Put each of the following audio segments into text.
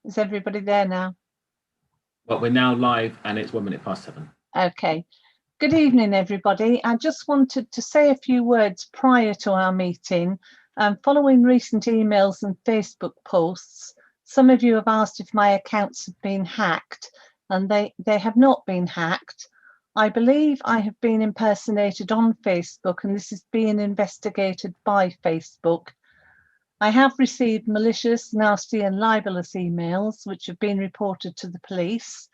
Is everybody there now? Well, we're now live and it's 1 minute past 7. Okay. Good evening, everybody. I just wanted to say a few words prior to our meeting. Following recent emails and Facebook posts, some of you have asked if my accounts have been hacked, and they have not been hacked. I believe I have been impersonated on Facebook, and this is being investigated by Facebook. I have received malicious, nasty and libelous emails which have been reported to the police.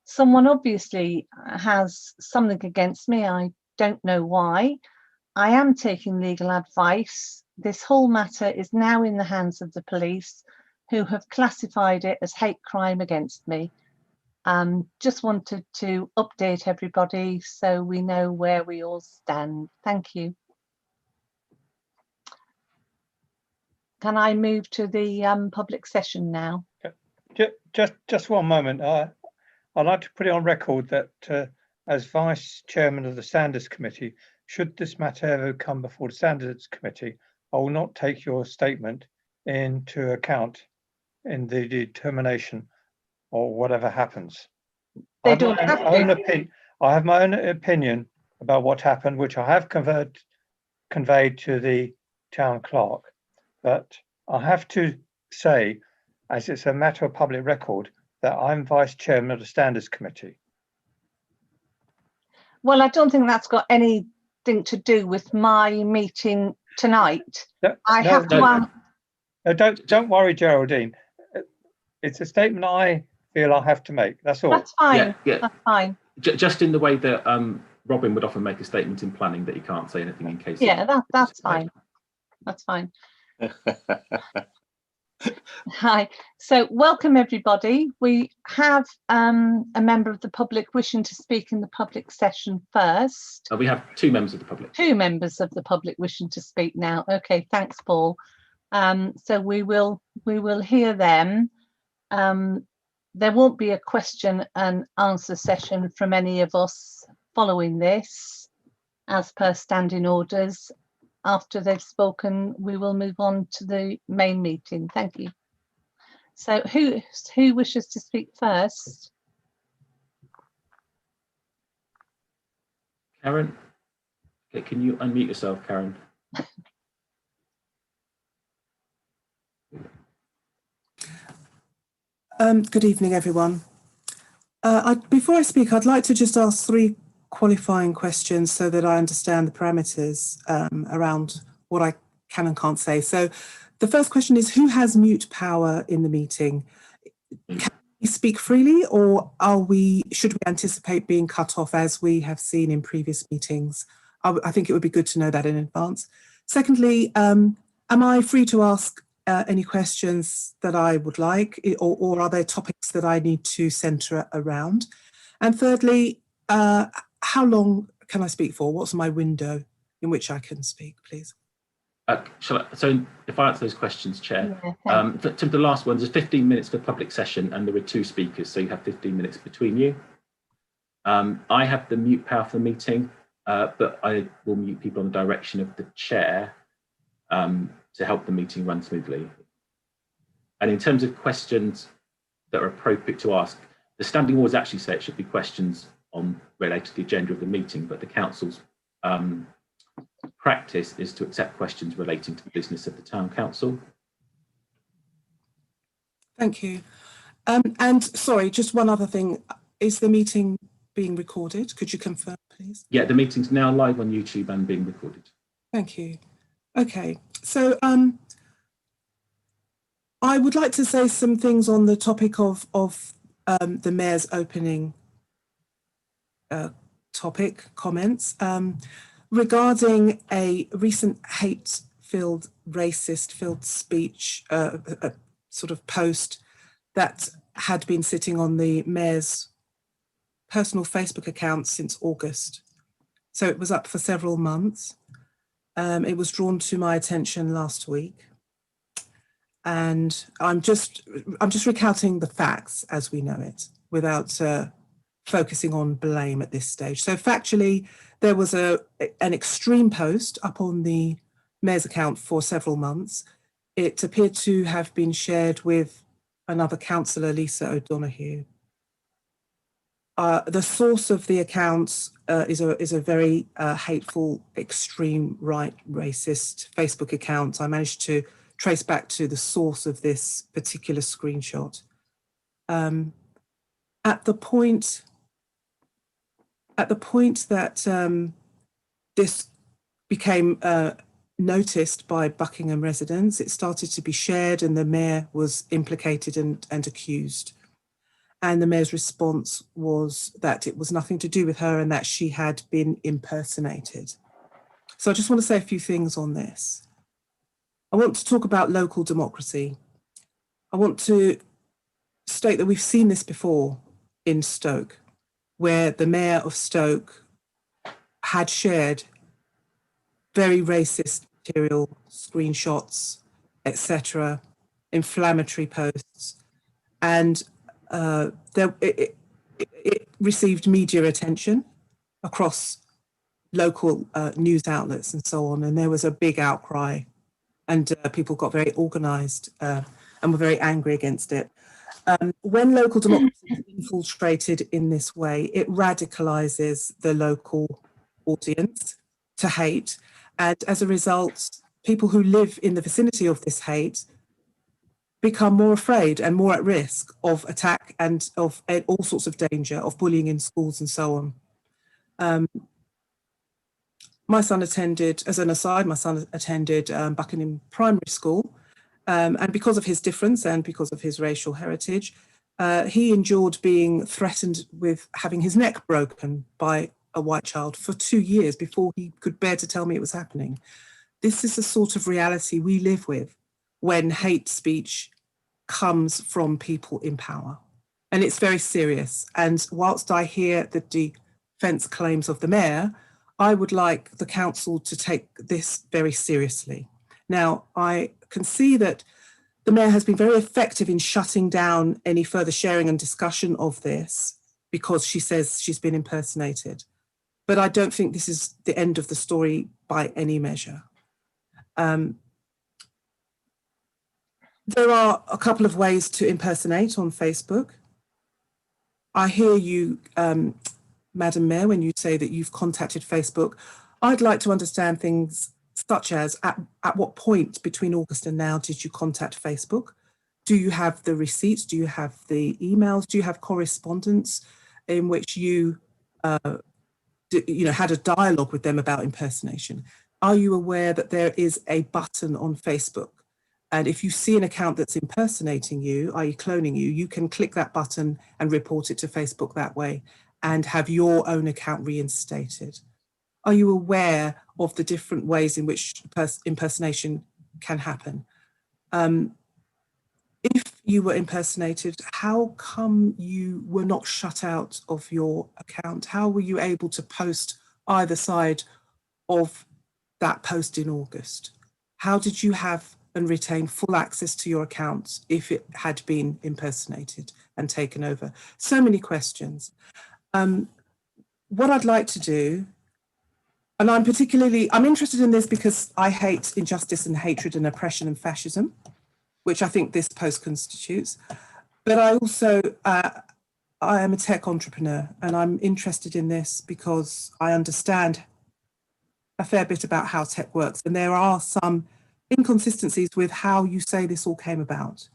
Someone obviously has something against me. I don't know why. I am taking legal advice. This whole matter is now in the hands of the police, who have classified it as hate crime against me. Just wanted to update everybody so we know where we all stand. Thank you. Can I move to the public session now? Just one moment. I'd like to put it on record that as Vice Chairman of the Standards Committee, should this matter ever come before the Standards Committee, I will not take your statement into account in the determination or whatever happens. I have my own opinion about what happened, which I have conveyed to the town clerk. But I have to say, as it's a matter of public record, that I'm Vice Chairman of the Standards Committee. Well, I don't think that's got anything to do with my meeting tonight. Don't worry, Geraldine. It's a statement I feel I have to make. That's all. That's fine. Yeah. That's fine. Just in the way that Robin would often make a statement in planning that he can't say anything in case. Yeah, that's fine. That's fine. Hi, so welcome everybody. We have a member of the public wishing to speak in the public session first. We have two members of the public. Two members of the public wishing to speak now. Okay, thanks, Paul. So we will hear them. There won't be a question and answer session from any of us following this, as per standing orders. After they've spoken, we will move on to the main meeting. Thank you. So who wishes to speak first? Karen, okay, can you unmute yourself, Karen? Good evening, everyone. Before I speak, I'd like to just ask three qualifying questions so that I understand the parameters around what I can and can't say. So the first question is, who has mute power in the meeting? Can we speak freely, or should we anticipate being cut off as we have seen in previous meetings? I think it would be good to know that in advance. Secondly, am I free to ask any questions that I would like, or are there topics that I need to centre around? And thirdly, how long can I speak for? What's my window in which I can speak, please? So if I answer those questions, Chair, to the last one, there's 15 minutes for public session and there are two speakers, so you have 15 minutes between you. I have the mute power for the meeting, but I will mute people on the direction of the Chair to help the meeting run smoothly. And in terms of questions that are appropriate to ask, the standing orders actually say it should be questions related to the agenda of the meeting, but the council's practice is to accept questions relating to the business of the town council. Thank you. And sorry, just one other thing. Is the meeting being recorded? Could you confirm, please? Yeah, the meeting's now live on YouTube and being recorded. Thank you. Okay, so I would like to say some things on the topic of the Mayor's opening comments regarding a recent hate-filled, racist-filled speech, sort of post that had been sitting on the Mayor's personal Facebook account since August. So it was up for several months. It was drawn to my attention last week. And I'm just recounting the facts as we know it, without focusing on blame at this stage. So factually, there was an extreme post up on the Mayor's account for several months. It appeared to have been shared with another councillor, Lisa O'Donoghue. The source of the accounts is a very hateful, extreme right, racist Facebook account. I managed to trace back to the source of this particular screenshot. At the point that this became noticed by Buckingham residents, it started to be shared, and the mayor was implicated and accused. And the mayor's response was that it was nothing to do with her and that she had been impersonated. So I just want to say a few things on this. I want to talk about local democracy. I want to state that we've seen this before in Stoke, where the mayor of Stoke had shared very racist material, screenshots, etc., inflammatory posts, and it received media attention across local news outlets and so on, and there was a big outcry, and people got very organised and were very angry against it. When local democracy is infiltrated in this way, it radicalises the local audience to hate, and as a result, people who live in the vicinity of this hate become more afraid and more at risk of attack and of all sorts of danger, of bullying in schools and so on. My son attended, as an aside, Buckingham Primary School, and because of his difference and because of his racial heritage, he endured being threatened with having his neck broken by a white child for 2 years before he could bear to tell me it was happening. This is the sort of reality we live with when hate speech comes from people in power. And it's very serious. And whilst I hear the defence claims of the mayor, I would like the council to take this very seriously. Now, I can see that the mayor has been very effective in shutting down any further sharing and discussion of this because she says she's been impersonated. But I don't think this is the end of the story by any measure. There are a couple of ways to impersonate on Facebook. I hear you, Madam Mayor, when you say that you've contacted Facebook. I'd like to understand things such as at what point between August and now did you contact Facebook? Do you have the receipts? Do you have the emails? Do you have correspondence in which you had a dialogue with them about impersonation? Are you aware that there is a button on Facebook? And if you see an account that's impersonating you, i.e. cloning you, you can click that button and report it to Facebook that way and have your own account reinstated. Are you aware of the different ways in which impersonation can happen? If you were impersonated, how come you were not shut out of your account? How were you able to post either side of that post in August? How did you have and retain full access to your account if it had been impersonated and taken over? So many questions. What I'd like to do, and I'm interested in this because I hate injustice and hatred and oppression and fascism, which I think this post constitutes. But I also, I am a tech entrepreneur, and I'm interested in this because I understand a fair bit about how tech works. And there are some inconsistencies with how you say this all came about.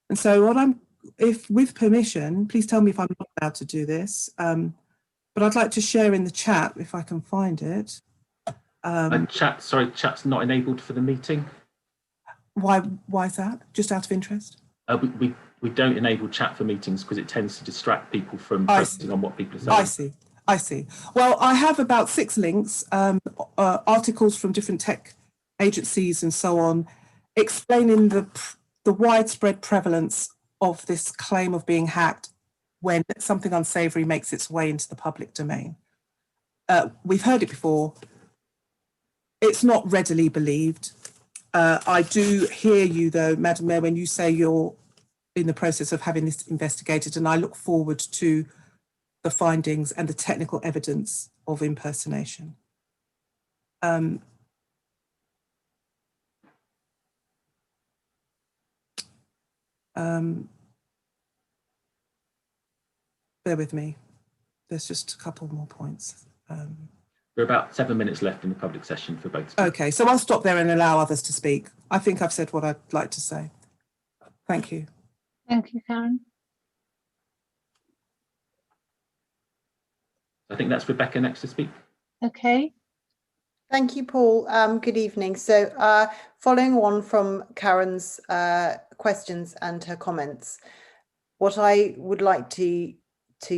And so if with permission, please tell me if I'm not allowed to do this, but I'd like to share in the chat if I can find it. Chat's not enabled for the meeting. Why is that? Just out of interest? We don't enable chat for meetings because it tends to distract people from focusing on what people are saying. I see. Well, I have about 6 links, articles from different tech agencies and so on, explaining the widespread prevalence of this claim of being hacked when something unsavoury makes its way into the public domain. We've heard it before. It's not readily believed. I do hear you, though, Madam Mayor, when you say you're in the process of having this investigated, and I look forward to the findings and the technical evidence of impersonation. bear with me. There's just a couple more points. There are about 7 minutes left in the public session for both. Okay, so I'll stop there and allow others to speak. I think I've said what I'd like to say. Thank you. Thank you, Karen. I think that's Rebecca next to speak. Okay. Thank you, Paul. Good evening. So following on from Karen's questions and her comments, what I would like to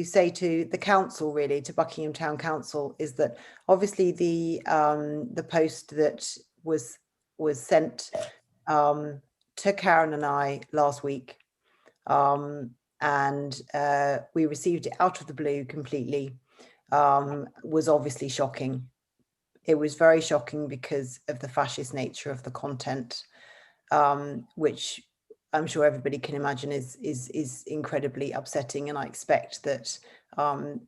say to the council, really, to Buckingham Town Council, is that obviously the post that was sent to Karen and I last week, and we received it out of the blue completely, was obviously shocking. It was very shocking because of the fascist nature of the content, which I'm sure everybody can imagine is incredibly upsetting. And I expect that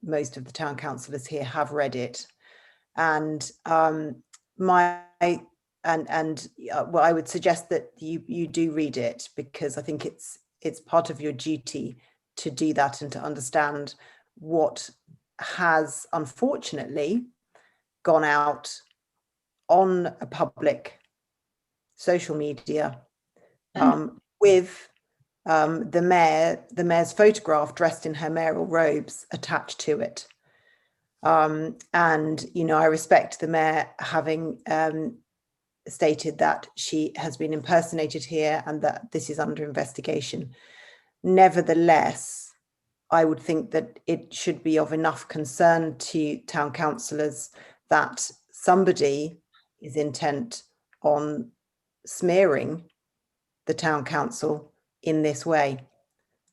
most of the town councillors here have read it. And well, I would suggest that you do read it, because I think it's part of your duty to do that and to understand what has unfortunately gone out on a public social media with the mayor's photograph dressed in her mayoral robes attached to it. And, you know, I respect the mayor having stated that she has been impersonated here and that this is under investigation. Nevertheless, I would think that it should be of enough concern to town councillors that somebody is intent on smearing the town council in this way,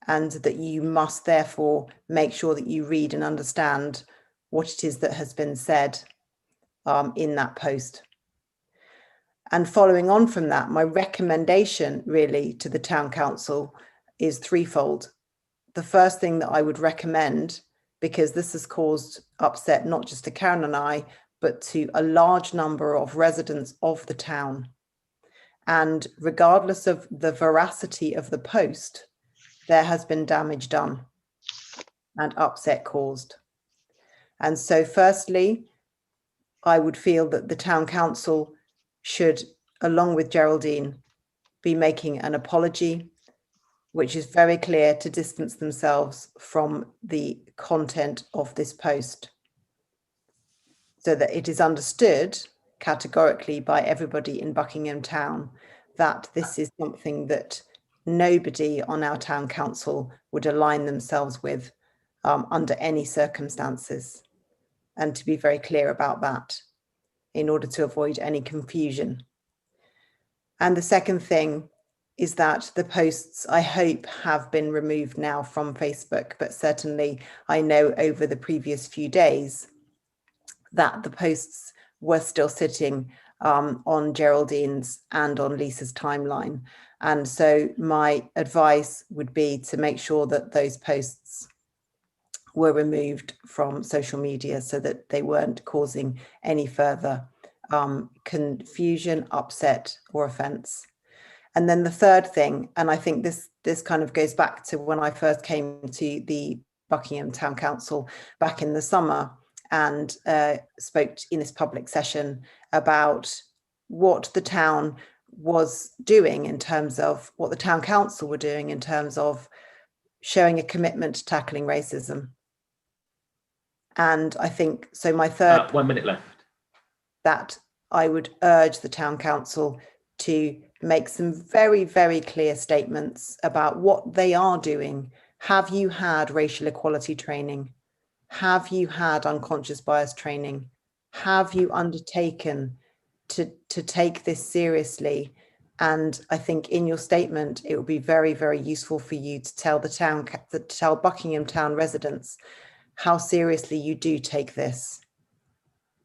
and that you must therefore make sure that you read and understand what it is that has been said in that post. And following on from that, my recommendation really to the town council is threefold. The first thing that I would recommend, because this has caused upset not just to Karen and I, but to a large number of residents of the town. And regardless of the veracity of the post, there has been damage done and upset caused. And so firstly, I would feel that the town council should, along with Geraldine, be making an apology, which is very clear, to distance themselves from the content of this post, so that it is understood categorically by everybody in Buckingham Town that this is something that nobody on our town council would align themselves with under any circumstances, and to be very clear about that in order to avoid any confusion. And the second thing is that the posts, I hope, have been removed now from Facebook, but certainly I know over the previous few days that the posts were still sitting on Geraldine's and on Lisa's timeline. And so my advice would be to make sure that those posts were removed from social media so that they weren't causing any further confusion, upset, or offence. And then the third thing, and I think this kind of goes back to when I first came to the Buckingham Town Council back in the summer and spoke in this public session about what the town was doing in terms of what the town council were doing in terms of showing a commitment to tackling racism. And I think, so my third 1 minute left. That I would urge the town council to make some very, very clear statements about what they are doing. Have you had racial equality training? Have you had unconscious bias training? Have you undertaken to take this seriously? And I think in your statement, it would be very, very useful for you to tell tell Buckingham Town residents how seriously you do take this,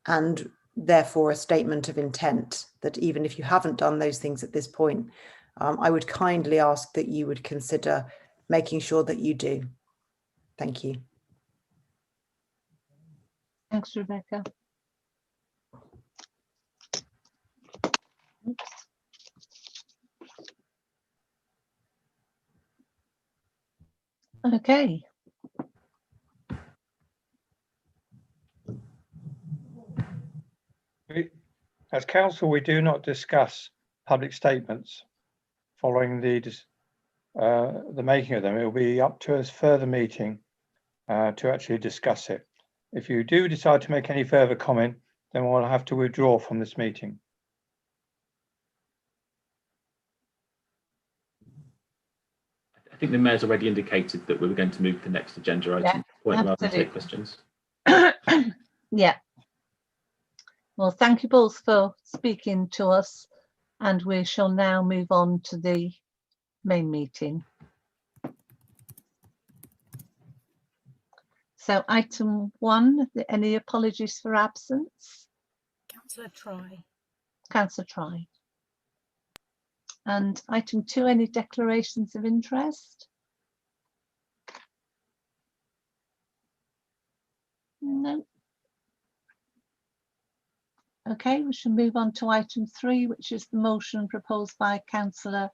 and therefore a statement of intent that even if you haven't done those things at this point, I would kindly ask that you would consider making sure that you do. Thank you. Thanks, Rebecca. Oops. Okay. As council, we do not discuss public statements following the making of them. It will be up to us further meeting to actually discuss it. If you do decide to make any further comment, then we'll have to withdraw from this meeting. I think the Mayor's already indicated that we were going to move to the next agenda item point rather than take questions. Yeah. Well, thank you both for speaking to us, and we shall now move on to the main meeting. So item 1, any apologies for absence? Councillor Try. Councillor Try. And item 2, any declarations of interest? No. Okay, we shall move on to item 3, which is the motion proposed by Councillor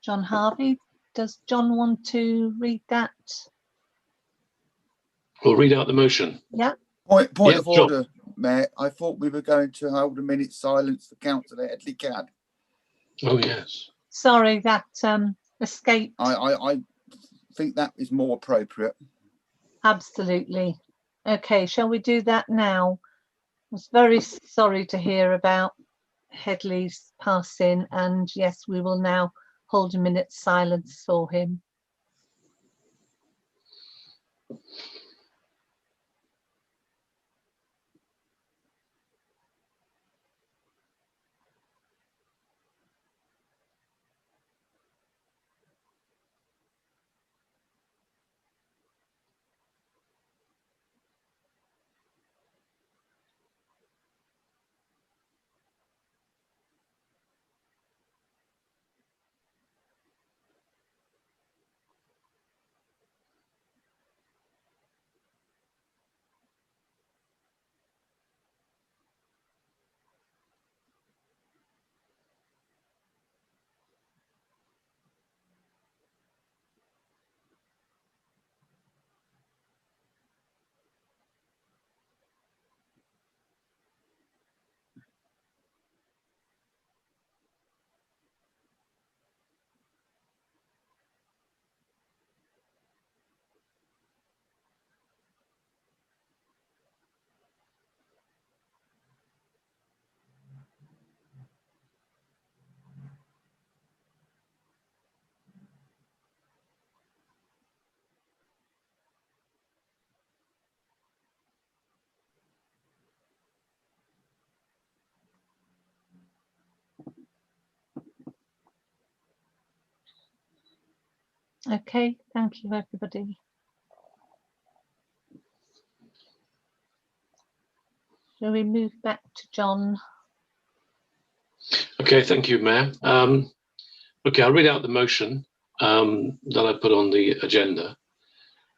John Harvey. Does John want to read that? We'll read out the motion. Yeah. Point Yeah, of order, Mayor. I thought we were going to hold a minute's silence for Councillor Hedley Cadd. Oh, yes. Sorry, that escaped. I think that is more appropriate. Absolutely. Okay, shall we do that now? I was very sorry to hear about Hedley's passing, and yes, we will now hold a minute's silence for him. Okay, thank you, everybody. Shall we move back to John? Okay, thank you, Mayor. Okay, I'll read out the motion that I put on the agenda.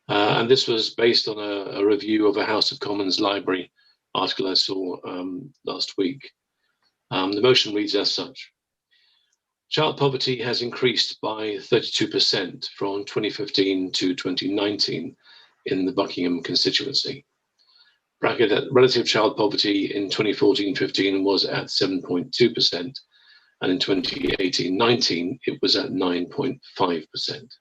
And this was based on a review of a House of Commons library article I saw last week. The motion reads as such. Child poverty has increased by 32% from 2015 to 2019 in the Buckingham constituency. Relative child poverty in 2014-15 was at 7.2%, and in 2018-19 it was at 9.5%.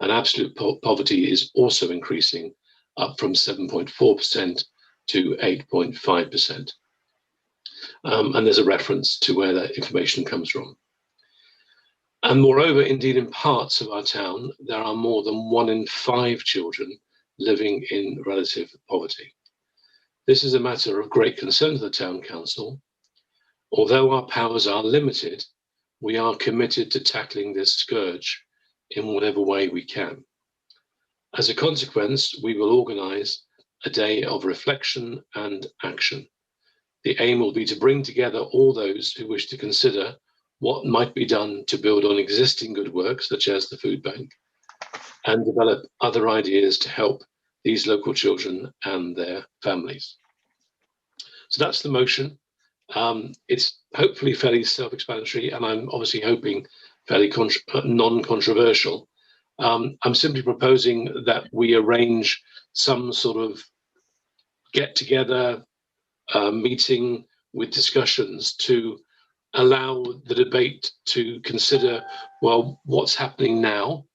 And absolute poverty is also increasing, up from 7.4% to 8.5%. And there's a reference to where that information comes from. And moreover, indeed, in parts of our town, there are more than 1 in 5 children living in relative poverty. This is a matter of great concern to the Town Council. Although our powers are limited, we are committed to tackling this scourge in whatever way we can. As a consequence, we will organise a day of reflection and action. The aim will be to bring together all those who wish to consider what might be done to build on existing good work, such as the food bank, and develop other ideas to help these local children and their families. So that's the motion. It's hopefully fairly self-explanatory, and I'm obviously hoping fairly non-controversial. I'm simply proposing that we arrange some sort of get-together meeting with discussions to allow the debate to consider, well, what's happening now,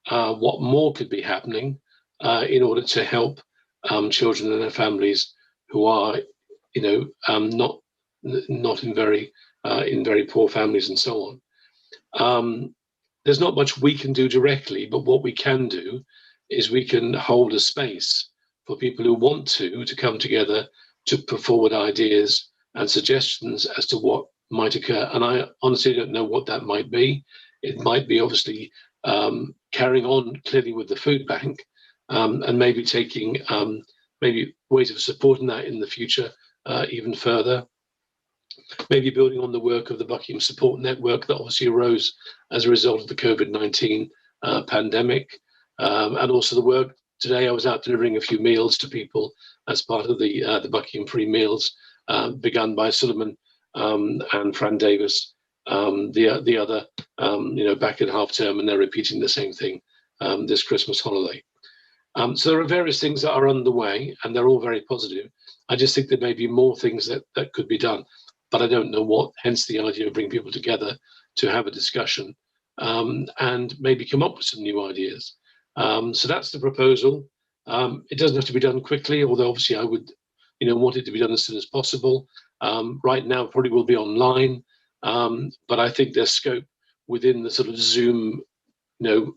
what more could be happening in order to help children and their families who are, not in very poor families and so on. There's not much we can do directly, but what we can do is we can hold a space for people who want to come together to put forward ideas and suggestions as to what might occur. And I honestly don't know what that might be. It might be obviously carrying on clearly with the food bank, and maybe taking maybe ways of supporting that in the future even further. Maybe building on the work of the Buckingham Support Network that obviously arose as a result of the COVID-19 pandemic, and also the work today. I was out delivering a few meals to people as part of the Buckingham Free Meals, begun by Suleiman and Fran Davis, the other, back in half term, and they're repeating the same thing this Christmas holiday. So there are various things that are underway, and they're all very positive. I just think there may be more things that could be done, but I don't know what, hence the idea of bringing people together to have a discussion and maybe come up with some new ideas. So that's the proposal. It doesn't have to be done quickly, although obviously I would want it to be done as soon as possible. Right now, probably will be online, but I think there's scope within the sort of Zoom, the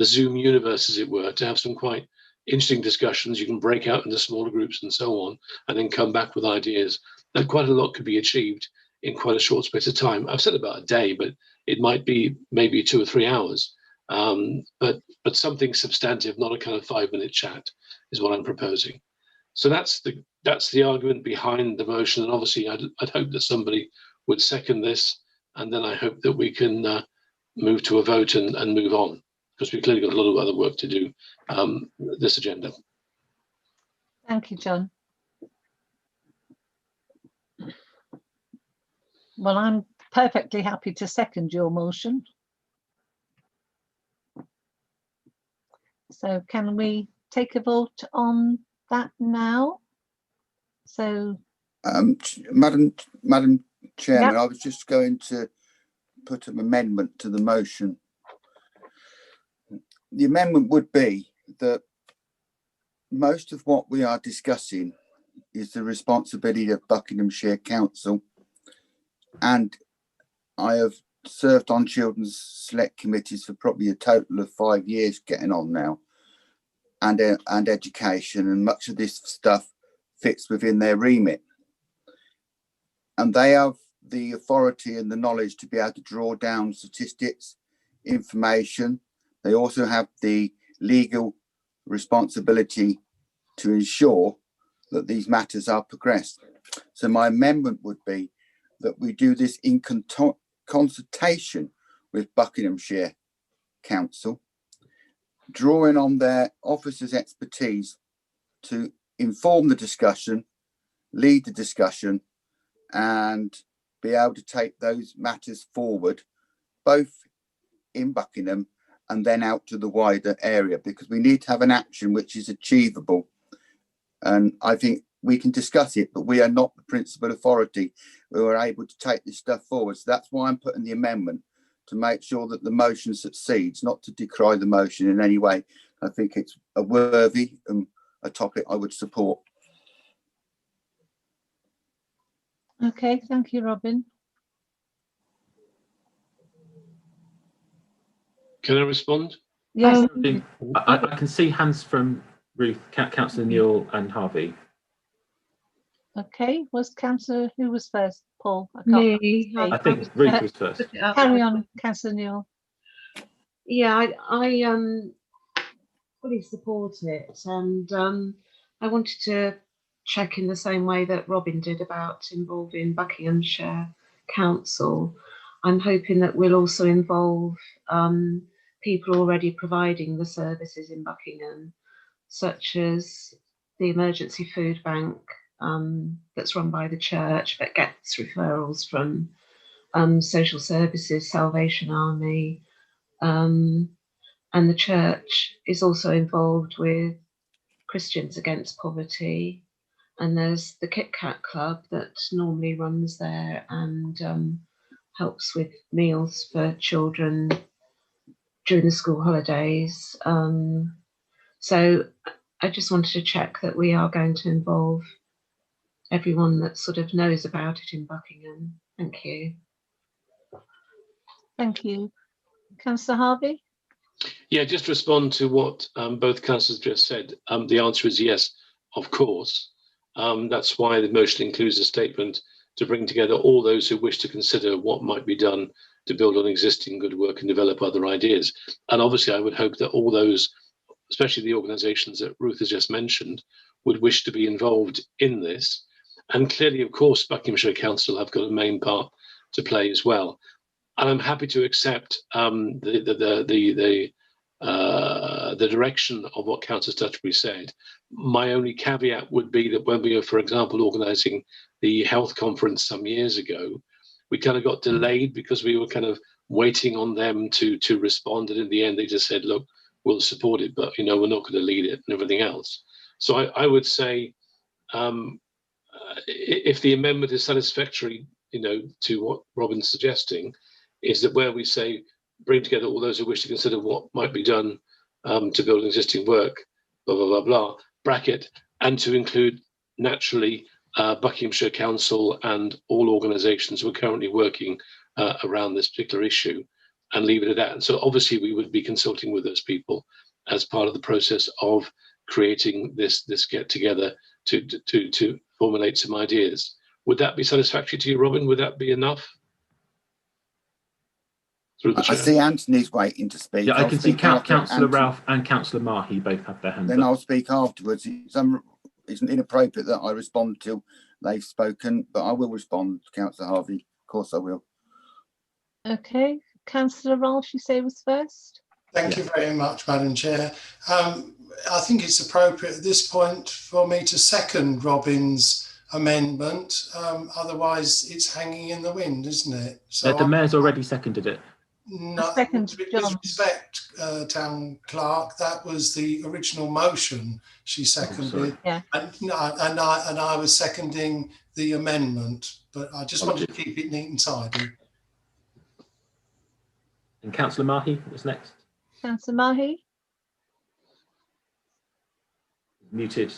Zoom universe, as it were, to have some quite interesting discussions. You can break out into smaller groups and so on, and then come back with ideas. And quite a lot could be achieved in quite a short space of time. I've said about a day, but it might be maybe 2 or 3 hours. But something substantive, not a kind of 5-minute chat, is what I'm proposing. So that's the argument behind the motion. And obviously, I'd hope that somebody would second this, and then I hope that we can move to a vote and move on, because we've clearly got a lot of other work to do this agenda. Thank you, John. Well, I'm perfectly happy to second your motion. So can we take a vote on that now? So, Madam Chairman, Yep. I was just going to put an amendment to the motion. The amendment would be that most of what we are discussing is the responsibility of Buckinghamshire Council, and I have served on children's select committees for probably a total of 5 years getting on now, and education, and much of this stuff fits within their remit, and they have the authority and the knowledge to be able to draw down statistics, information. They also have the legal responsibility to ensure that these matters are progressed. So my amendment would be that we do this in consultation with Buckinghamshire Council, drawing on their officers' expertise to inform the discussion, lead the discussion, and be able to take those matters forward, both in Buckingham and then out to the wider area, because we need to have an action which is achievable. And I think we can discuss it, but we are not the principal authority who are able to take this stuff forward. So that's why I'm putting the amendment, to make sure that the motion succeeds, not to decry the motion in any way. I think it's a worthy a topic I would support. okay, thank you, Robin. Can I respond? Yes, I can see hands from Ruth, Councillor Newell and Harvey. okay. Was Councillor, who was first? Paul? Me. I think Ruth was first. Carry on, Councillor Newell. Yeah, I fully support it, and I wanted to check in the same way that Robin did about involving Buckinghamshire Council. I'm hoping that we'll also involve people already providing the services in Buckingham, such as the emergency food bank that's run by the church but gets referrals from social services, Salvation Army, and the church is also involved with Christians Against Poverty, and there's the Kit Kat Club that normally runs there and helps with meals for children during the school holidays. So I just wanted to check that we are going to involve everyone that sort of knows about it in Buckingham. Thank you. Thank you. Councillor Harvey? Yeah, just to respond to what both councillors just said. The answer is yes, of course. That's why the motion includes a statement to bring together all those who wish to consider what might be done to build on existing good work and develop other ideas. And obviously, I would hope that all those, especially the organisations that Ruth has just mentioned, would wish to be involved in this. And clearly, of course, Buckinghamshire Council have got a main part to play as well. And I'm happy to accept the direction of what Councillor Stutchbury said. My only caveat would be that when we were, for example, organising the health conference some years ago, we kind of got delayed because we were kind of waiting on them to respond. And in the end, they just said, look, we'll support it, but, you know, we're not going to lead it and everything else. So I would say if the amendment is satisfactory, you know, to what Robin's suggesting, is that where we say bring together all those who wish to consider what might be done to build existing work, blah, blah, blah, blah, bracket, and to include naturally Buckinghamshire Council and all organisations who are currently working around this particular issue, and leave it at that. And so obviously we would be consulting with those people as part of the process of creating this get together to formulate some ideas. Would that be satisfactory to you, Robin? Would that be enough? I see Anthony's waiting to speak. Yeah, I can see Councillor Ralph and Councillor Mahi both have their hands up. Then I'll speak afterwards. It's inappropriate that I respond till they've spoken, but I will respond, Councillor Harvey. Of course I will. Okay, Councillor Ralph, you say was first. Thank you very much, Madam Chair. I think it's appropriate at this point for me to second Robin's amendment. Otherwise, it's hanging in the wind, isn't it? So the Mayor's already seconded it. No, Second, with John. respect, Town Clerk, that was the original motion she seconded. Yeah. And I was seconding the amendment, but I just wanted to keep it neat and tidy. And Councillor Mahi was next. Councillor Mahi? Muted.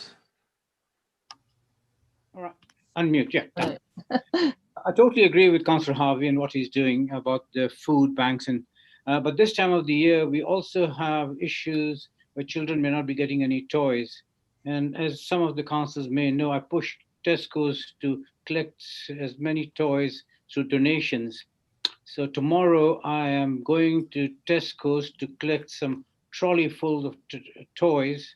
All right, unmute, yeah. Right. I totally agree with Councillor Harvey and what he's doing about the food banks, and but this time of the year we also have issues where children may not be getting any toys. And as some of the councillors may know, I pushed Tesco's to collect as many toys through donations. So tomorrow I am going to Tesco's to collect some trolley full of toys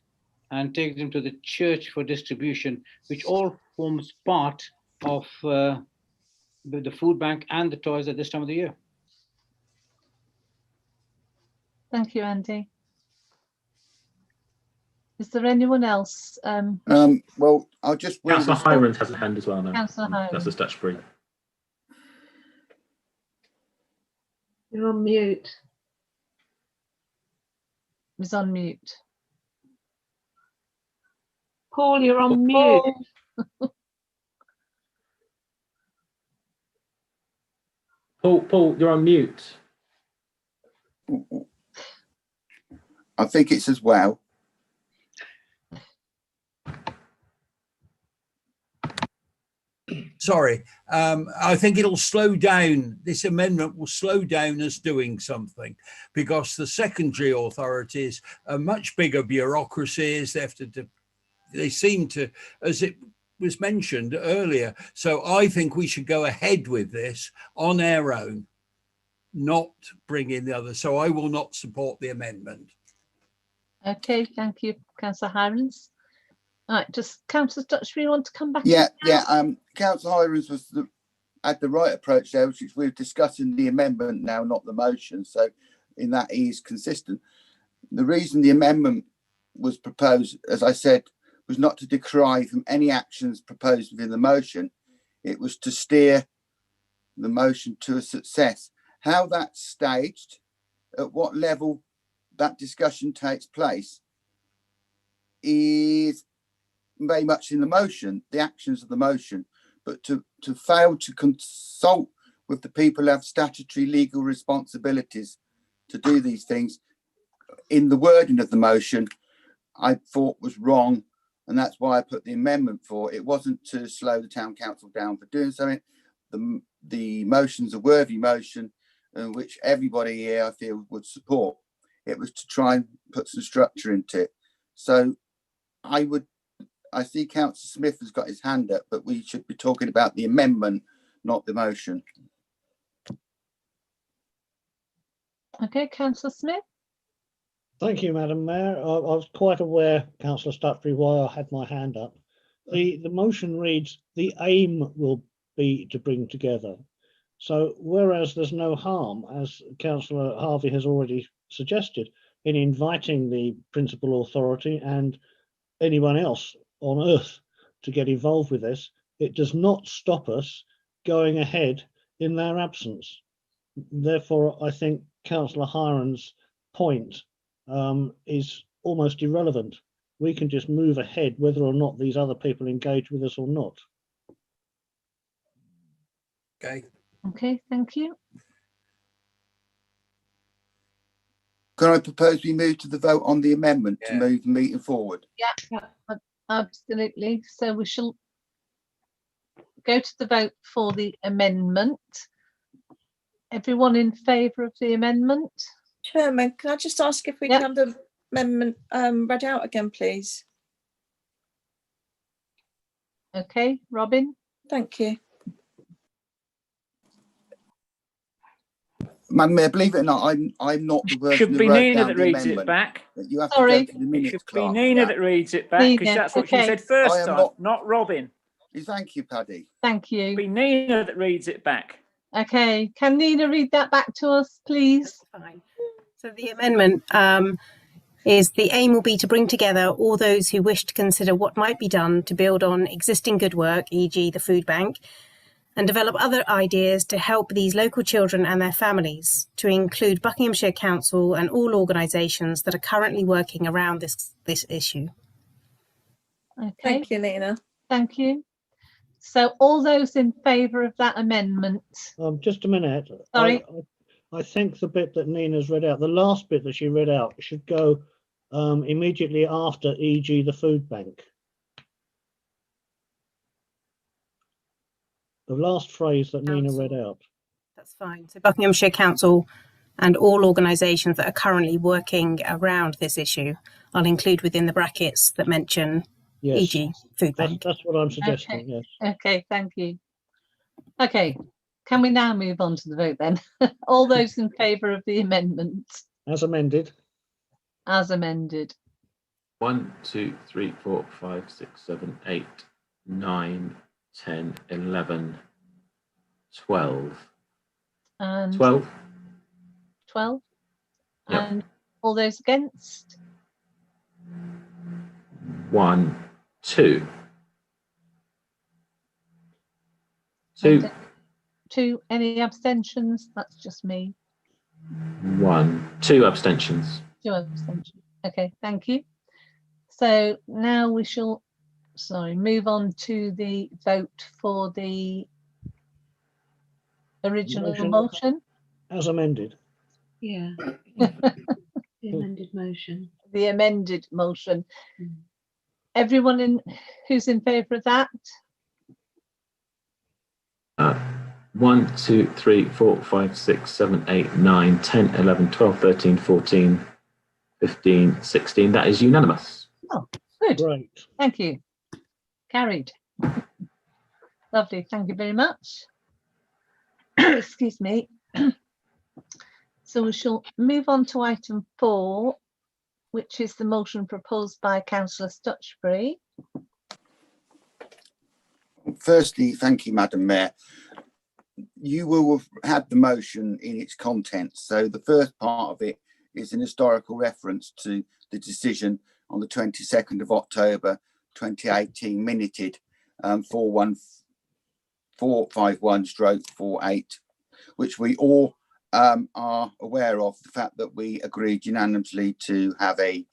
and take them to the church for distribution, which all forms part of the food bank and the toys at this time of the year. Thank you, Andy. Is there anyone else? Well, I'll just... Councillor Hirons has a hand as well now. Councillor Hirons. That's a Stutchbury. You're on mute. He's on mute. Paul, you're on mute. Paul, you're on mute. I think it's as well. Sorry, I think it'll slow down. This amendment will slow down us doing something, because the secondary authorities are much bigger bureaucracies. They seem to, as it was mentioned earlier. So I think we should go ahead with this on our own, not bring in the others. So I will not support the amendment. Okay, thank you, Councillor Hirons. All right, just Councillor Stutchbury, you want to come back? Yeah. Councillor Hirons had the right approach there, which is we're discussing the amendment now, not the motion. So in that he is consistent. The reason the amendment was proposed, as I said, was not to decry from any actions proposed within the motion. It was to steer the motion to a success. How that's staged, at what level that discussion takes place, is very much in the motion, the actions of the motion, but to fail to consult with the people who have statutory legal responsibilities to do these things in the wording of the motion, I thought was wrong. And that's why I put the amendment for. It wasn't to slow the town council down for doing something. The motion's a worthy motion, which everybody here I feel would support. It was to try and put some structure into it. So I see Councillor Smith has got his hand up, but we should be talking about the amendment, not the motion. Okay, Councillor Smith. Thank you, Madam Mayor. I was quite aware, Councillor Stutbury, why I had my hand up. The motion reads, the aim will be to bring together. So whereas there's no harm, as Councillor Harvey has already suggested, in inviting the principal authority and anyone else on earth to get involved with this, it does not stop us going ahead in their absence. Therefore, I think Councillor Hiron's point is almost irrelevant. We can just move ahead whether or not these other people engage with us or not. Okay. Okay, thank you. Can I propose we move to the vote on the amendment to move the meeting forward? Yeah, absolutely. So we shall go to the vote for the amendment. Everyone in favour of the amendment? Chairman, can I just ask if we can have the amendment read out again, please? Okay, Robin. Thank you. Madam Mayor, believe it or not, I'm not the person Should be Nina that reads it back. You have Sorry. to go to the minutes, It should be clerk, Nina that reads it back, because that's what she said first time, not Robin. Thank you, Paddy. Thank you. It'll be Nina that reads it back. Okay, can Nina read that back to us, please? That's fine. So the amendment is the aim will be to bring together all those who wish to consider what might be done to build on existing good work, e.g. the food bank, and develop other ideas to help these local children and their families, to include Buckinghamshire Council and all organisations that are currently working around this issue. Okay. Thank you, Nina. Thank you. So all those in favour of that amendment? Just a minute. Sorry. I think the bit that Nina's read out, the last bit that she read out, should go immediately after, e.g. the food bank. The last phrase that Nina read out. That's fine. So Buckinghamshire Council and all organisations that are currently working around this issue, I'll include within the brackets that mention, e.g. food bank. That's what I'm suggesting, okay. Yes. Okay, thank you. Okay, can we now move on to the vote then? All those in favour of the amendment? As amended. As amended. 1, 2, 3, 4, 5, 6, 7, 8, 9, 10, 11, 12. And 12. 12. Yep. And all those against? 1, 2. 2. 2. Any abstentions? That's just me. 1, 2 abstentions. 2 abstentions. Okay, thank you. So now we shall, move on to the vote for the original motion. As amended. Yeah. The amended motion. The amended motion. Everyone who's in favour of that? 1, 2, 3, 4, 5, 6, 7, 8, 9, 10, 11, 12, 13, 14, 15, 16. That is unanimous. Oh, good. Right. Thank you. Carried. Lovely. Thank you very much. Excuse me. So we shall move on to item 4, which is the motion proposed by Councillor Stutchbury. Firstly, thank you, Madam Mayor. You will have had the motion in its contents. So the first part of it is an historical reference to the decision on the 22nd of October 2018, minuted 41451/48, which we all are aware of, the fact that we agreed unanimously to have a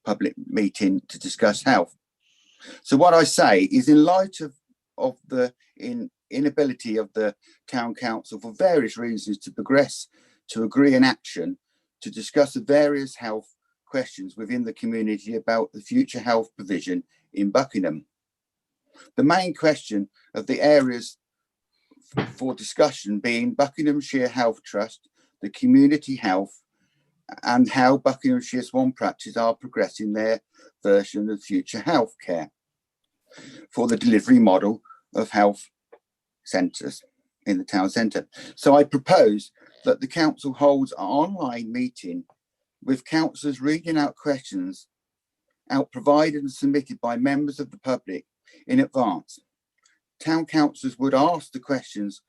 public meeting to discuss health. So what I say is, in light of the inability of the town council for various reasons to progress, to agree an action, to discuss the various health questions within the community about the future health provision in Buckingham. The main question of the areas for discussion being Buckinghamshire Health Trust, the community health, and how Buckinghamshire Swan Practice are progressing their version of future health care for the delivery model of health centres in the town centre. So I propose that the council holds an online meeting with councillors reading out questions provided and submitted by members of the public in advance. Town councillors would ask the questions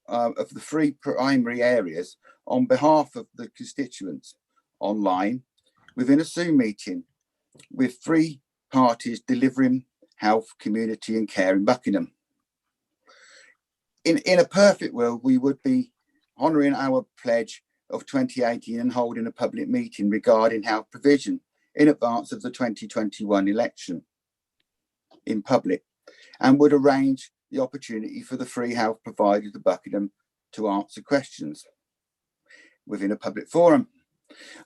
of the three primary areas on behalf of the constituents online within a Zoom meeting with three parties delivering health, community and care in Buckingham. In a perfect world, we would be honouring our pledge of 2018 and holding a public meeting regarding health provision in advance of the 2021 election in public, and would arrange the opportunity for the free health providers of Buckingham to answer questions within a public forum.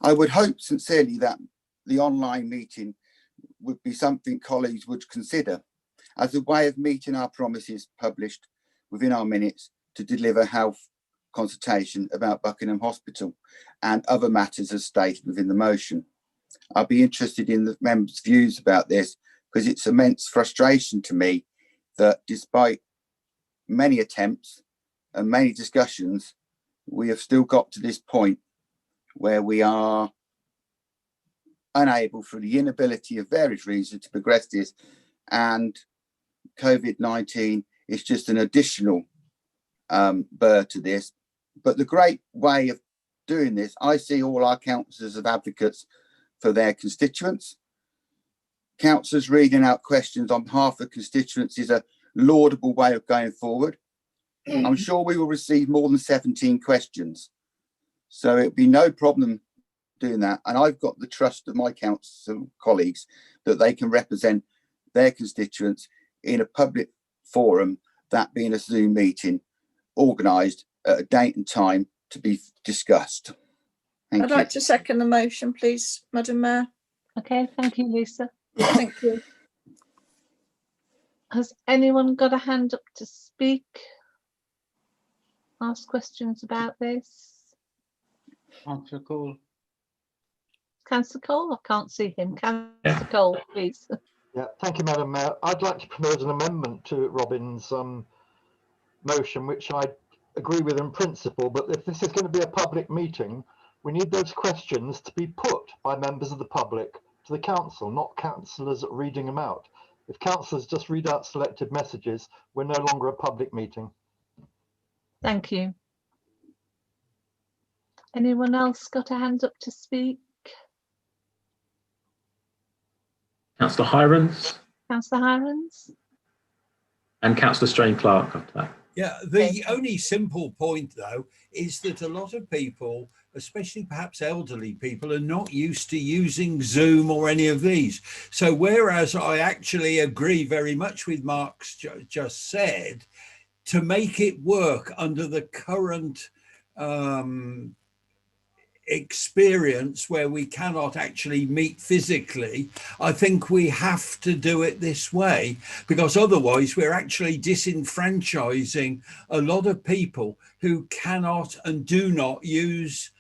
I would hope sincerely that the online meeting would be something colleagues would consider as a way of meeting our promises published within our minutes to deliver health consultation about Buckingham Hospital and other matters as stated within the motion. I'd be interested in the members' views about this, because it's immense frustration to me that despite many attempts and many discussions, we have still got to this point where we are unable, through the inability of various reasons, to progress this, and COVID-19 is just an additional burr to this. But the great way of doing this, I see all our councillors as advocates for their constituents. Councillors reading out questions on behalf of constituents is a laudable way of going forward. I'm sure we will receive more than 17 questions, so it'll be no problem doing that. And I've got the trust of my council colleagues that they can represent their constituents in a public forum, that being a Zoom meeting organised at a date and time to be discussed. I'd like to second the motion, please, Madam Mayor. Okay, thank you, Lisa. Thank you. Has anyone got a hand up to speak? Ask questions about this? Councillor Cole. Councillor Cole? I can't see him. Councillor Cole, please. Yeah, thank you, Madam Mayor. I'd like to propose an amendment to Robin's motion, which I agree with in principle, but if this is going to be a public meeting, we need those questions to be put by members of the public to the council, not councillors reading them out. If councillors just read out selected messages, we're no longer a public meeting. Thank you. Anyone else got a hand up to speak? Councillor Hirons. Councillor Hirons. And Councillor Strain-Clark after that. Yeah, the only simple point, though, is that a lot of people, especially perhaps elderly people, are not used to using Zoom or any of these. So whereas I actually agree very much with Mark's just said, to make it work under the current experience where we cannot actually meet physically, I think we have to do it this way, because otherwise we're actually disenfranchising a lot of people who cannot and do not use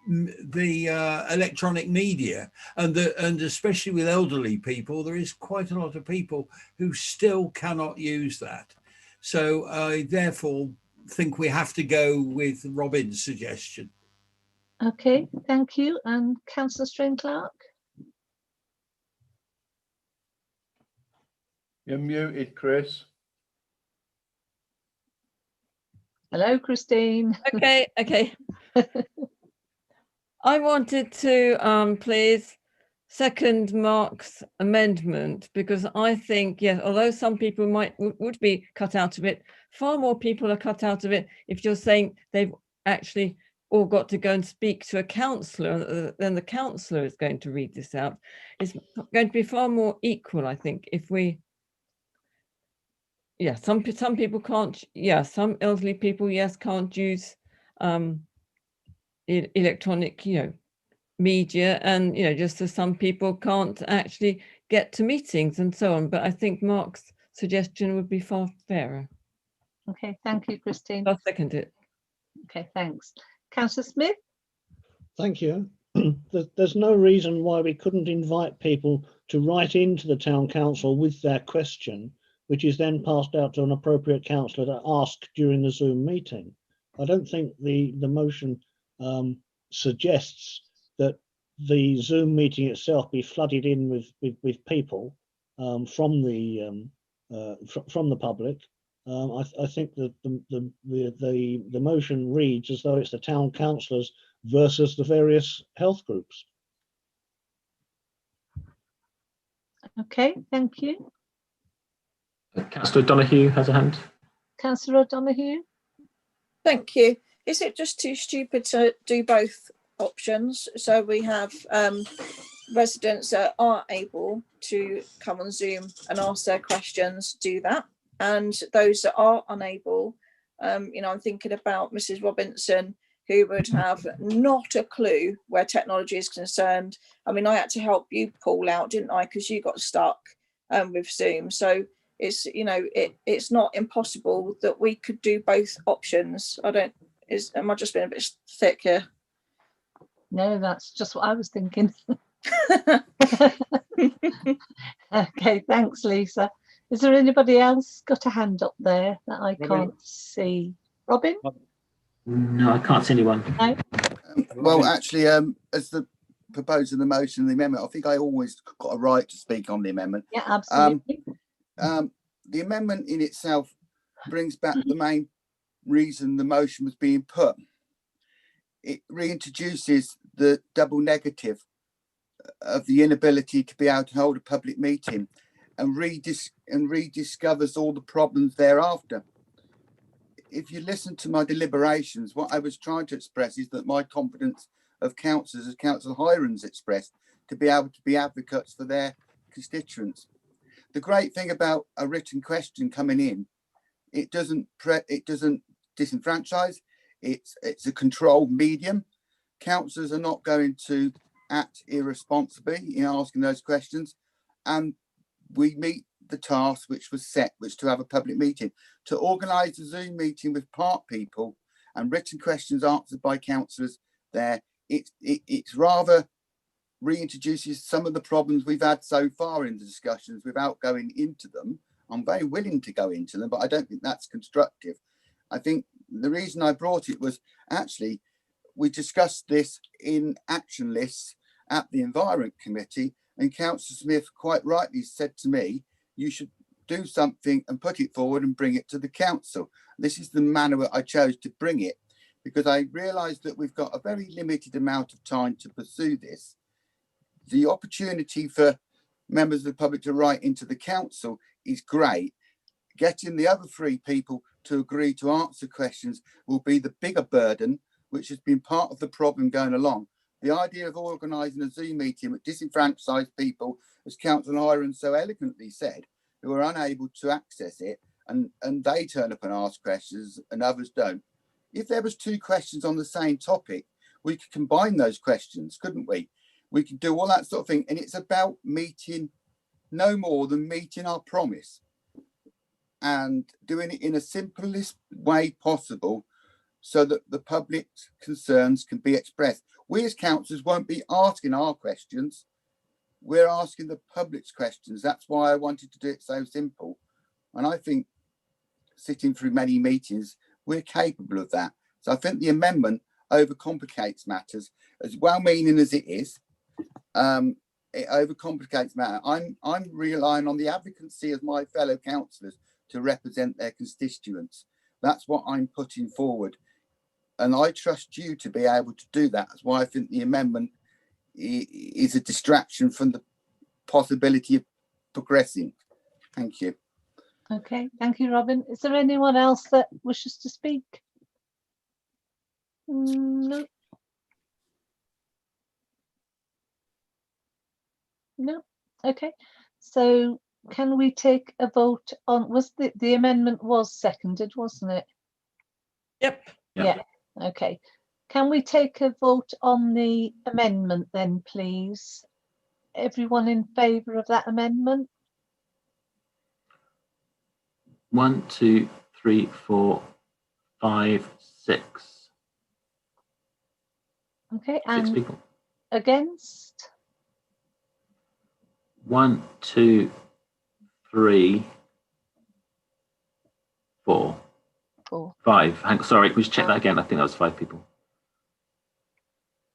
the electronic media, and especially with elderly people, there is quite a lot of people who still cannot use that. So I therefore think we have to go with Robin's suggestion. Okay, thank you. And Councillor Strain-Clark? You're muted, Chris. Hello, Christine. Okay. I wanted to please second Mark's amendment, because I think, yes, although some people would be cut out of it, far more people are cut out of it if you're saying they've actually all got to go and speak to a councillor, then the councillor is going to read this out. It's going to be far more equal, I think, if we, yeah, some people can't, yeah, some elderly people, yes, can't use electronic, media, and just as some people can't actually get to meetings and so on. But I think Mark's suggestion would be far fairer. Okay, thank you, Christine. I'll second it. Okay, thanks. Councillor Smith? Thank you. There's no reason why we couldn't invite people to write into the town council with their question, which is then passed out to an appropriate councillor to ask during the Zoom meeting. I don't think the motion suggests that the Zoom meeting itself be flooded in with people from the public. I think that the motion reads as though it's the town councillors versus the various health groups. Okay, thank you. Councillor O'Donoghue has a hand. Councillor O'Donoghue? Thank you. Is it just too stupid to do both options? So we have residents that are able to come on Zoom and ask their questions, do that. And those that are unable, I'm thinking about Mrs. Robinson, who would have not a clue where technology is concerned. I mean, I had to help you pull out, didn't I? Because you got stuck with Zoom. So it's, it's not impossible that we could do both options. Am I just being a bit thick here? No, that's just what I was thinking. Okay, thanks, Lisa. Is there anybody else got a hand up there that I can't see? Robin? No, I can't see anyone. No? Well, actually, as the proposed in the motion, the amendment, I think I always got a right to speak on the amendment. Yeah, absolutely. The amendment in itself brings back the main reason the motion was being put. It reintroduces the double negative of the inability to be able to hold a public meeting, and rediscovers all the problems thereafter. If you listen to my deliberations, what I was trying to express is that my confidence of councillors, as Councillor Hiram's expressed, to be able to be advocates for their constituents. The great thing about a written question coming in, it doesn't disenfranchise. It's a controlled medium. Councillors are not going to act irresponsibly in asking those questions, and we meet the task which was set, which to have a public meeting, to organise a Zoom meeting with part people and written questions answered by councillors there. It's rather reintroduces some of the problems we've had so far in the discussions without going into them. I'm very willing to go into them, but I don't think that's constructive. I think the reason I brought it was actually we discussed this in action lists at the Environment Committee, and Councillor Smith quite rightly said to me, you should do something and put it forward and bring it to the council. This is the manner that I chose to bring it, because I realised that we've got a very limited amount of time to pursue this. The opportunity for members of the public to write into the council is great. Getting the other three people to agree to answer questions will be the bigger burden, which has been part of the problem going along. The idea of organising a Zoom meeting with disenfranchised people, as Councillor Hiram so eloquently said, who are unable to access it, and they turn up and ask questions and others don't. If there was two questions on the same topic, we could combine those questions, couldn't we? We could do all that sort of thing. And it's about meeting, no more than meeting our promise and doing it in the simplest way possible so that the public's concerns can be expressed. We as councillors won't be asking our questions. We're asking the public's questions. That's why I wanted to do it so simple. And I think sitting through many meetings, we're capable of that. So I think the amendment overcomplicates matters, as well-meaning as it is. It overcomplicates matter. I'm relying on the advocacy of my fellow councillors to represent their constituents. That's what I'm putting forward. And I trust you to be able to do that. That's why I think the amendment is a distraction from the possibility of progressing. Thank you. Okay, thank you, Robin. Is there anyone else that wishes to speak? No. No. Okay. So can we take a vote on, was the amendment was seconded, wasn't it? Yep. Yeah. Okay. Can we take a vote on the amendment then, please? Everyone in favour of that amendment? 1, 2, 3, 4, 5, 6. Okay, 6 and people. against? 1, 2, 3, 4. 4. 5. Sorry, can we just check that again? I think that was 5 people.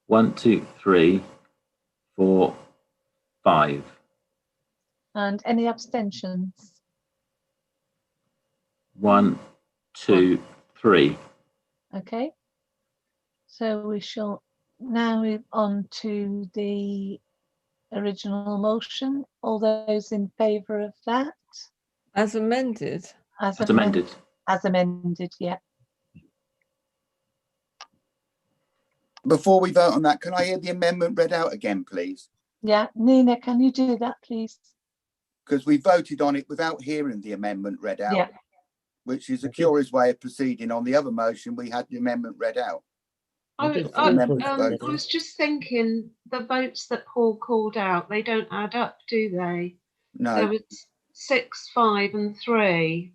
1, 2, 3, 4, 5. And any abstentions? 1, 2, 3. Okay. So we shall now move on to the original motion. All those in favour of that? As amended. As amended. As amended, yeah. Before we vote on that, can I hear the amendment read out again, please? Yeah, Nina, can you do that, please? Because we voted on it without hearing the amendment read out, Yeah. which is a curious way of proceeding. On the other motion, we had the amendment read out. I was just thinking the votes that Paul called out, they don't add up, do they? No. There was 6, 5 and 3,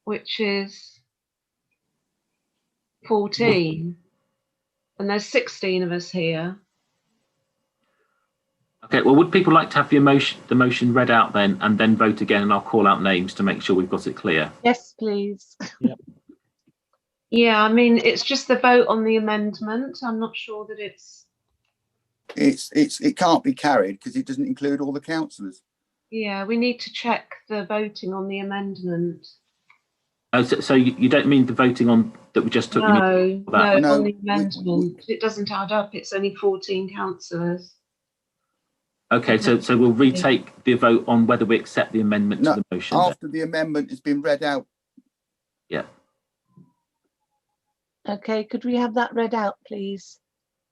which is 14. And there's 16 of us here. Okay, well, would people like to have the motion read out then and then vote again, and I'll call out names to make sure we've got it clear? Yes, please. Yep. Yeah, I mean, it's just the vote on the amendment. I'm not sure that it can't be carried because it doesn't include all the councillors. Yeah, we need to check the voting on the amendment. Oh, so you don't mean the voting on that we just took? No, on the amendment. It doesn't add up. It's only 14 councillors. Okay, so we'll retake the vote on whether we accept the amendment to the motion. After the amendment has been read out. Yeah. Okay, could we have that read out, please?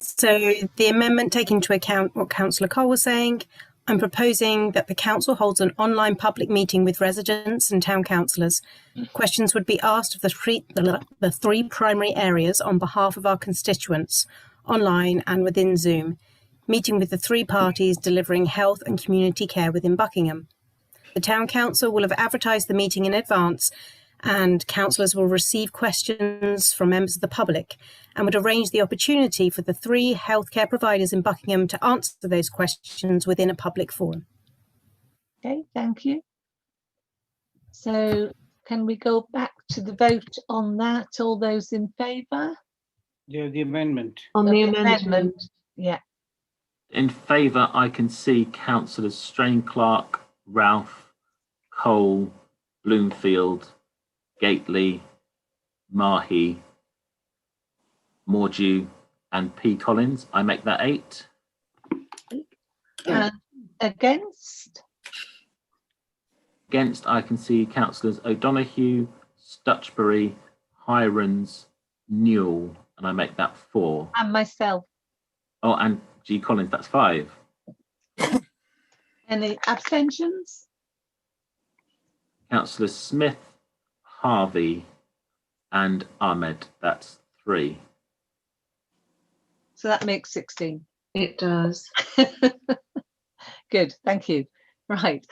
So the amendment taking into account what Councillor Cole was saying, I'm proposing that the council holds an online public meeting with residents and town councillors. Questions would be asked of the three primary areas on behalf of our constituents, online and within Zoom, meeting with the three parties delivering health and community care within Buckingham. The town council will have advertised the meeting in advance, and councillors will receive questions from members of the public and would arrange the opportunity for the three healthcare providers in Buckingham to answer those questions within a public forum. Okay, thank you. So can we go back to the vote on that? All those in favour? Yeah, the amendment. On the amendment. Yeah. In favour, I can see councillors Strain Clark, Ralph, Cole, Bloomfield, Gately, Mahi, Mordew and P. Collins. I make that 8. Against? Against, I can see councillors O'Donoghue, Stutchbury, Hirons, Newell, and I make that 4. And myself. Oh, and G. Collins, that's 5. Any abstentions? Councillors Smith, Harvey, and Ahmed, that's 3. So that makes 16. It does. Good, thank you. Right,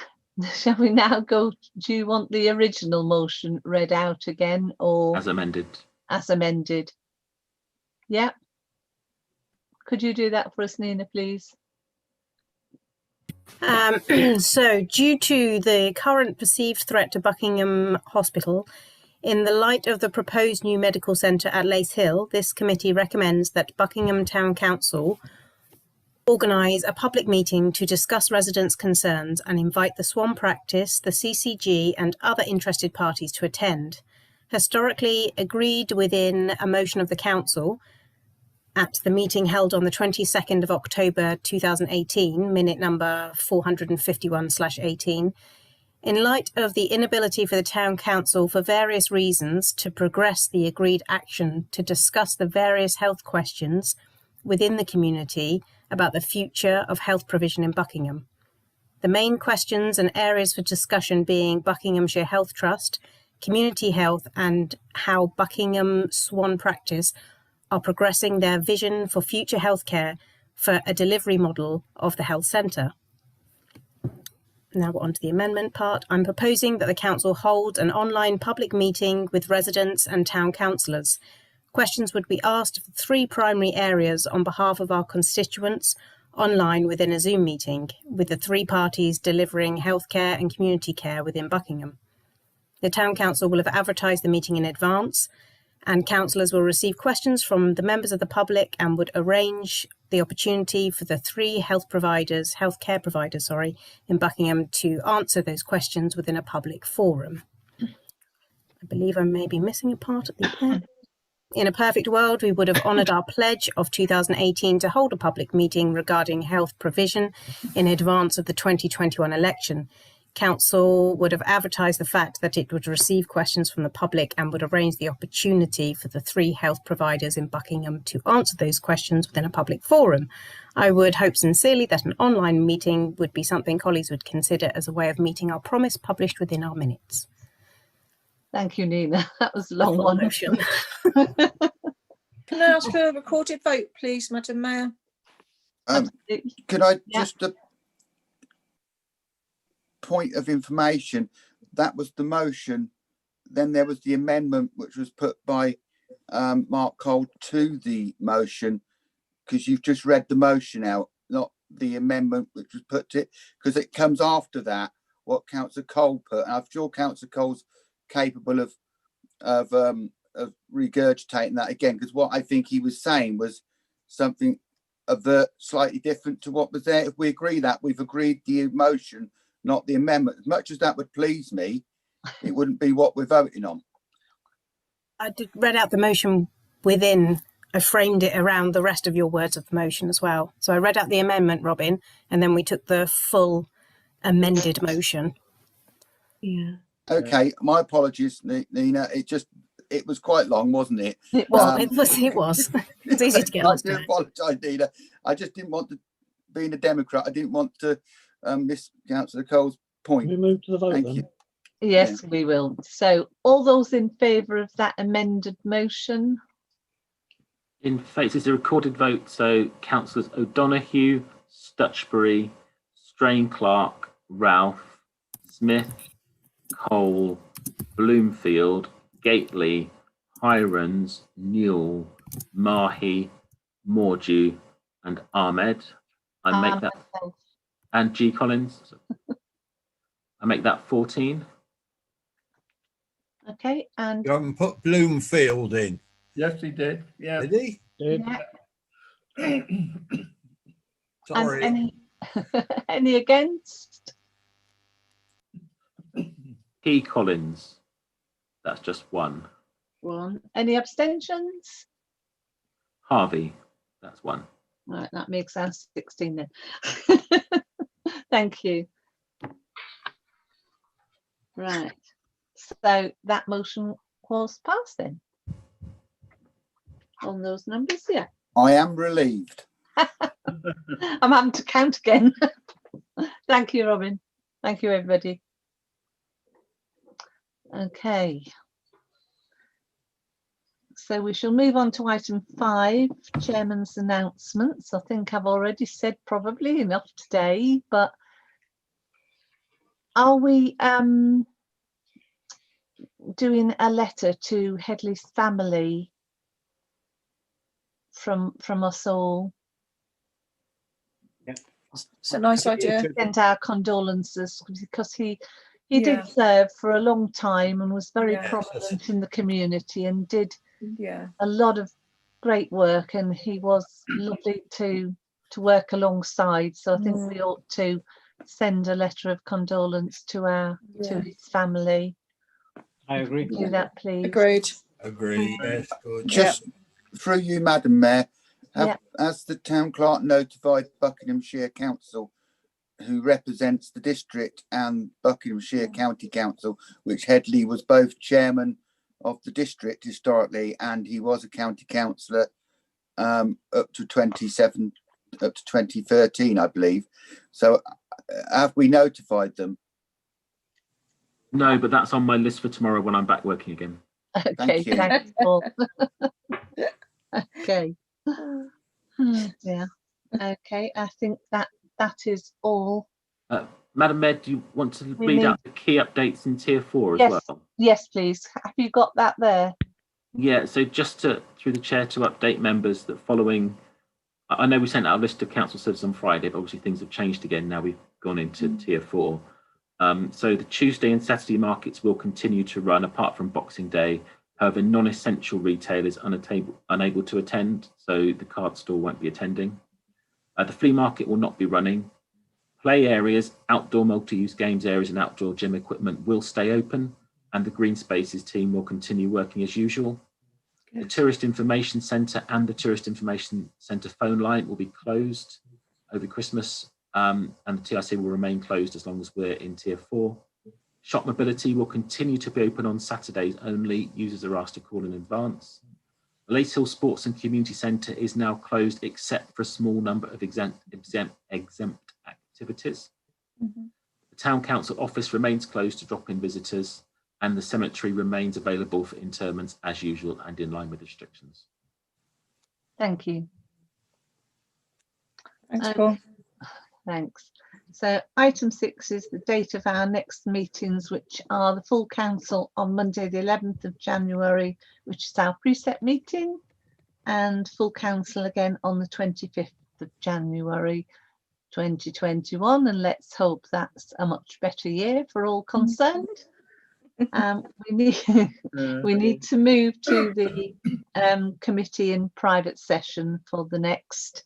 shall we now go, do you want the original motion read out again or? As amended. As amended. Yeah. Could you do that for us, Nina, please? So due to the current perceived threat to Buckingham Hospital, in the light of the proposed new medical centre at Lace Hill, this committee recommends that Buckingham Town Council organise a public meeting to discuss residents' concerns and invite the Swan Practice, the CCG and other interested parties to attend. Historically agreed within a motion of the Council at the meeting held on the 22nd of October 2018, minute number 451/18, In light of the inability for the Town Council, for various reasons, to progress the agreed action to discuss the various health questions within the community about the future of health provision in Buckingham. The main questions and areas for discussion being Buckinghamshire Health Trust, community health, and how Buckingham Swan Practice are progressing their vision for future healthcare for a delivery model of the health centre. Now we're on to the amendment part. I'm proposing that the council hold an online public meeting with residents and town councillors. Questions would be asked of 3 primary areas on behalf of our constituents online within a Zoom meeting, with the 3 parties delivering healthcare and community care within Buckingham. The Town Council will have advertised the meeting in advance, and councillors will receive questions from the members of the public and would arrange the opportunity for the 3 healthcare providers, in Buckingham to answer those questions within a public forum. I believe I may be missing a part at the end. In a perfect world, we would have honoured our pledge of 2018 to hold a public meeting regarding health provision in advance of the 2021 election. Council would have advertised the fact that it would receive questions from the public and would arrange the opportunity for the 3 health providers in Buckingham to answer those questions within a public forum. I would hope sincerely that an online meeting would be something colleagues would consider as a way of meeting our promise published within our minutes. Thank you, Nina. That was a long one. Can I ask for a recorded vote, please, Madam Mayor? Could I just a point of information? That was the motion. Then there was the amendment which was put by Mark Cole to the motion, because you've just read the motion out, not the amendment which was put to it, because it comes after that, what Councillor Cole put. And I'm sure Councillor Cole's capable of regurgitating that again, because what I think he was saying was something slightly different to what was there. If we agree that, we've agreed the motion, not the amendment. As much as that would please me, it wouldn't be what we're voting on. I did read out the motion within, I framed it around the rest of your words of the motion as well. So I read out the amendment, Robin, and then we took the full amended motion. Yeah. Okay, my apologies, Nina. It was quite long, wasn't it? It was. It's easy to get lost. I do apologise, Nina. I just didn't want to, being a Democrat, I didn't want to miss Councillor Cole's point. We move to the vote. Thank you. Yes, we will. So all those in favour of that amended motion? In favour, it's a recorded vote. So Councillors O'Donoghue, Stutchbury, Strain Clark, Ralph, Smith, Cole, Bloomfield, Gately, Hirons, Newell, Mahi, Mordew, and Ahmed. I make that, and G. Collins. I make that 14. Okay, and you haven't put Bloomfield in. Yes, he did. Yeah. Did he? Yeah. Sorry. And any against? P. Collins. That's just 1. 1. Any abstentions? Harvey. That's 1. Right, that makes us 16 then. Thank you. Right, so that motion was passed then. On those numbers, yeah. I am relieved. I'm having to count again. Thank you, Robin. Thank you, everybody. Okay. So we shall move on to item 5, Chairman's announcements. I think I've already said probably enough today, but are we doing a letter to Headley's family from us all? Yeah. It's a nice idea. Send our condolences, because he did serve for a long time and was very prominent in the community and did a lot of great work, and he was lovely to work alongside. So I think we ought to send a letter of condolence to his family. I agree. Do that, please. Agreed. Agree. Yes, good. Just through you, Madam Mayor, has the town clerk notified Buckinghamshire Council who represents the district and Buckinghamshire County Council, which Headley was both chairman of the district historically, and he was a county councillor up to 2013, I believe. So have we notified them? No, but that's on my list for tomorrow when I'm back working again. Okay, thanks, Paul. Okay. Yeah. Okay, I think that is all. Madam Mayor, do you want to read out the key updates in Tier 4 as well? Yes, please. Have you got that there? Yeah, so just through the chair to update members that following, I know we sent out a list of council services on Friday, but obviously things have changed again now we've gone into Tier 4. So the Tuesday and Saturday markets will continue to run apart from Boxing Day. However, non-essential retailers unable to attend, so the card store won't be attending. The flea market will not be running. Play areas, outdoor multi-use games areas and outdoor gym equipment will stay open, and the Green Spaces team will continue working as usual. The Tourist Information Centre and the Tourist Information Centre phone line will be closed over Christmas, and the TRC will remain closed as long as we're in Tier 4. Shop mobility will continue to be open on Saturdays only. Users are asked to call in advance. The Lace Hill Sports and Community Centre is now closed except for a small number of exempt activities. The Town Council office remains closed to drop-in visitors, and the cemetery remains available for interments as usual and in line with restrictions. Thank you. Thanks, Paul. Thanks. So item 6 is the date of our next meetings, which are the full council on Monday the 11th of January, which is our preset meeting, and full council again on the 25th of January 2021, and let's hope that's a much better year for all concerned. We need to move to the committee in private session for the next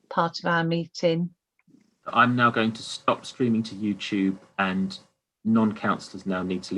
part of our meeting. I'm now going to stop streaming to YouTube, and non-councillors now need to leave